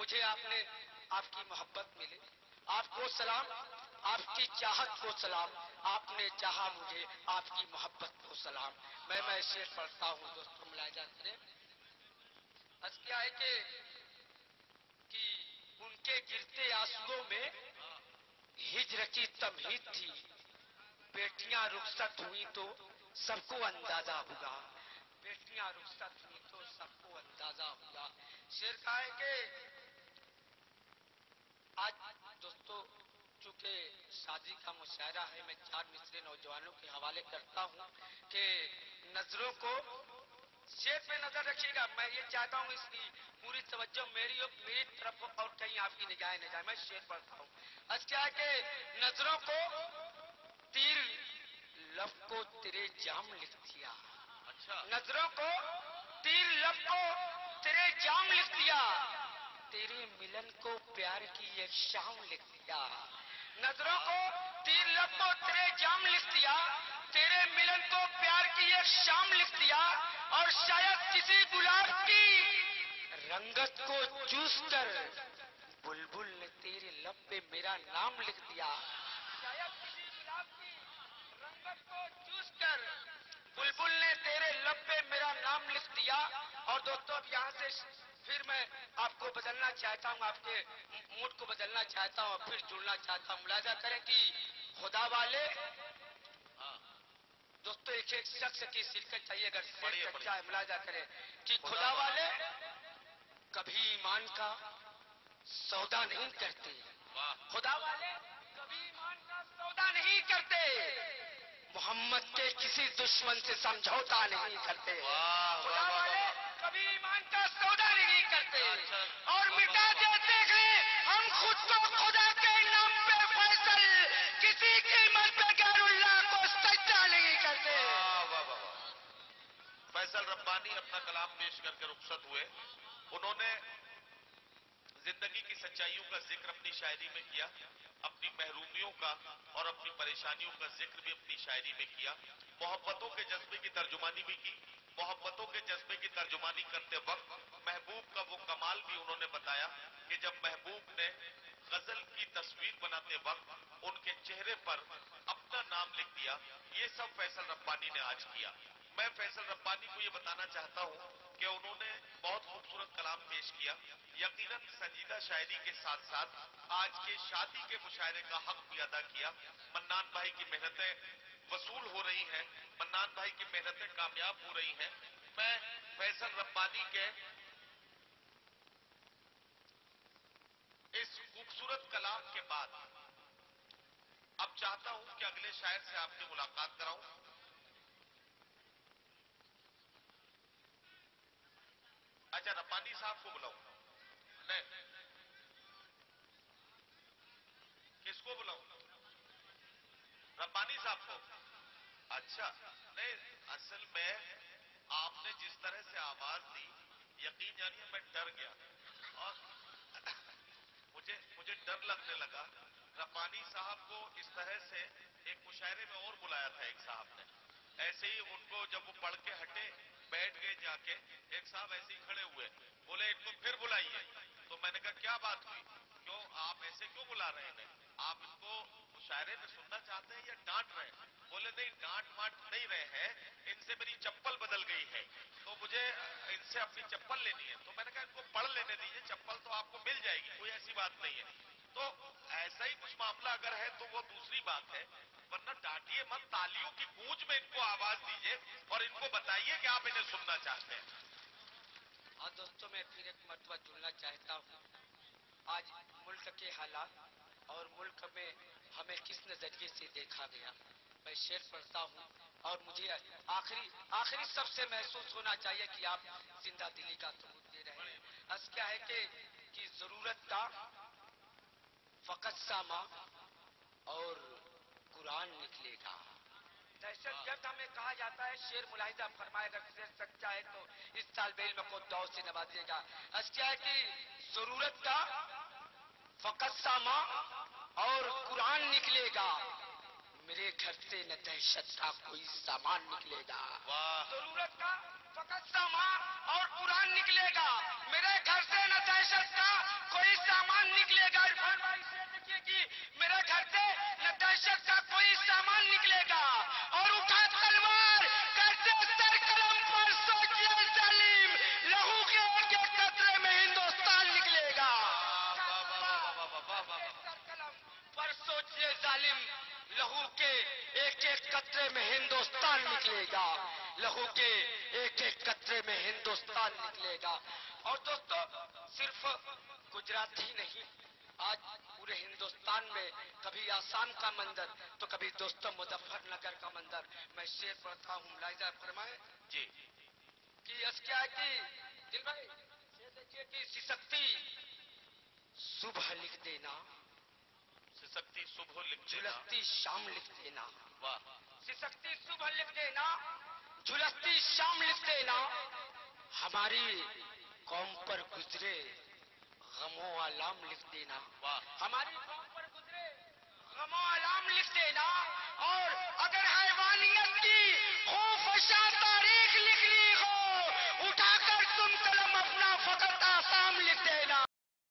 مجھے آپ کی محبت ملے. آپ کو سلام, آپ کی چاہت کو سلام, آپ نے چاہا مجھے, آپ کی محبت کو سلام. میں شعر پڑھتا ہوں دوستوں, ملاحظہ کریں. بس کیا ہے کہ ان کے گرتے آنسوؤں میں ہجر کی تمہید تھی. بیٹیاں رخصت ہوئی تو سب کو اندازہ ہوگا, بیٹیاں رخصت ہوئی تو سب کو اندازہ ہوگا. شعر کا ہے کہ آج دوستو چونکہ شادی کا مشاعرہ ہے, میں 4 مصرے نوجوانوں کے حوالے کرتا ہوں کہ نظروں کو شعر پہ نظر رکھیے گا. میں یہ چاہتا ہوں اس کی پوری توجہ میری طرف اور کہیں آپ کی نگاہیں نہ جائے. میں شعر پڑھتا ہوں. کیا ہے کہ نظروں کو تیر لب کو تیرے جام لکھ دیا. نظروں کو تیر لب کو تیرے جام لکھ دیا, تیرے ملن کو پیار کی ایک شام لکھ دیا. نظروں کو تیر لب کو تیرے جام لکھ دیا, تیرے ملن کو پیار کی ایک شام لکھ دیا. اور شاید کسی گلاب کی رنگت کو چوس کر بلبل نے تیرے لب پہ میرا نام لکھ دیا. شاید کسی گلاب کی رنگت کو چوس کر بلبل نے تیرے لب پہ میرا نام لکھ دیا. اور دوستوں اب یہاں سے پھر میں آپ کو بدلنا چاہتا ہوں, آپ کے موڈ کو بدلنا چاہتا ہوں, پھر جڑنا چاہتا ہوں. ملاحظہ کریں کہ خدا والے دوستو ایک شخص کی شرکت چاہیے اگر سچا ہے. ملاحظہ کریں کہ خدا والے کبھی ایمان کا سودا نہیں کرتے. خدا والے کبھی ایمان کا سودا نہیں کرتے, محمد کے کسی دشمن سے سمجھوتا نہیں کرتے. خدا والے کبھی ایمان کا سودا نہیں کرتے. اور مٹا دیتے ہیں ہم خود کو خدا کے نام پہ فیصل, کسی قیمت پہ غیر اللہ کو سجدہ نہیں کرتے. فیصل ربانی اپنا کلام پیش کر کے رخصت ہوئے. انہوں نے زندگی کی سچائیوں کا ذکر اپنی شاعری میں کیا, اپنی محرومیوں کا اور اپنی پریشانیوں کا ذکر بھی اپنی شاعری میں کیا. محبتوں کے جذبے کی ترجمانی بھی کی. محبتوں کے جذبے کی ترجمانی کرتے وقت محبوب کا وہ کمال بھی انہوں نے بتایا کہ جب محبوب نے غزل کی تصویر بناتے وقت ان کے چہرے پر اپنا نام لکھ دیا. یہ سب فیصل ربانی نے آج کیا. میں فیصل ربانی کو یہ بتانا چاہتا ہوں کہ انہوں نے بہت خوبصورت کلام پیش کیا. یقیناً سنجیدہ شاعری کے ساتھ ساتھ آج کے شادی کے مشاعرے کا حق بھی ادا کیا. منان بھائی کی محنتیں وصول ہو رہی ہیں, منان بھائی کی محنتیں کامیاب ہو رہی ہیں. میں فیصل ربانی کے اس خوبصورت کلام کے بعد اب چاہتا ہوں کہ اگلے شاعر سے آپ کی ملاقات کراؤں. اچھا ربانی صاحب کو بلاؤں؟ نہیں, کس کو بلاؤں؟ ربانی صاحب کو. اچھا نہیں, اصل میں آپ نے جس طرح سے آواز دی یقین جانیے میں ڈر گیا اور مجھے ڈر لگنے لگا. ربانی صاحب کو اس طرح سے ایک مشاعرے میں اور بلایا تھا ایک صاحب نے, ایسے ہی ان کو جب وہ پڑھ کے ہٹے بیٹھ گئے جا کے, ایک صاحب ایسے ہی کھڑے ہوئے بولے ان کو پھر بلائیے. تو میں نے کہا کیا بات ہوئی, کیوں آپ ایسے کیوں بلا رہے ہیں, آپ ان کو مشاعرے میں سننا چاہتے ہیں یا ڈانٹ رہے ہیں؟ بولے نہیں ڈانٹ مانٹ نہیں رہے ہیں, ان سے میری چپل بدل گئی ہے تو مجھے ان سے اپنی چپل لینی ہے. تو میں نے کہا ان کو پڑھ لینے دیجیے, چپل تو آپ کو مل جائے گی, کوئی ایسی بات نہیں ہے. تو ایسا ہی کچھ معاملہ اگر ہے تو وہ دوسری بات ہے, ورنہ ڈانٹیے مت, تالیوں کی گونج میں ان کو آواز دیجیے اور ان کو بتائیے کہ آپ انہیں سننا چاہتے ہیں. اور دوستوں میں پھر ایک مرتبہ جڑنا چاہتا ہوں. آج ملک کے حالات اور ملک میں ہمیں کس نظریے سے دیکھا گیا. میں شعر پڑھتا ہوں اور مجھے آخری سب سے محسوس ہونا چاہیے کہ آپ زندہ دلی کا ثبوت دے رہے ہیں. اس کیا ہے کہ ضرورت کا فقط ساما اور قرآن نکلے گا. دہشت گرد ہمیں کہا جاتا ہے, شعر ملاحظہ فرمائے اگر شعر سچا ہے تو اس سال علم کو دو سے نوازے گا. اس کیا ہے کہ ضرورت کا فقط ساما اور قرآن نکلے گا, میرے گھر سے نہ دہشت کا کوئی سامان نکلے گا. ضرورت کا فقط ساما اور قرآن نکلے گا, میرے گھر سے نہ دہشت کا کوئی نکلے گا، لہو کے ایک ایک قطرے میں ہندوستان نکلے گا. اور دوستو صرف گجرات ہی نہیں، آج پورے ہندوستان میں کبھی آسام کا منظر تو کبھی دوستو مظفر نگر کا منظر. میں شعر پڑھتا ہوں، ملاحظہ فرمائیں جی کہ اس کیا ہے کہ دل بھائی یہ دیکھیے کہ سسکتی صبح لکھ دینا، سسکتی صبح لکھ دینا، جھلکتی شام لکھ دینا. واہ، سسکتی صبح لکھ دینا، جھلکتی شام لکھ دینا، ہماری قوم پر گزرے غم و آلام لکھ دینا. واہ، ہماری قوم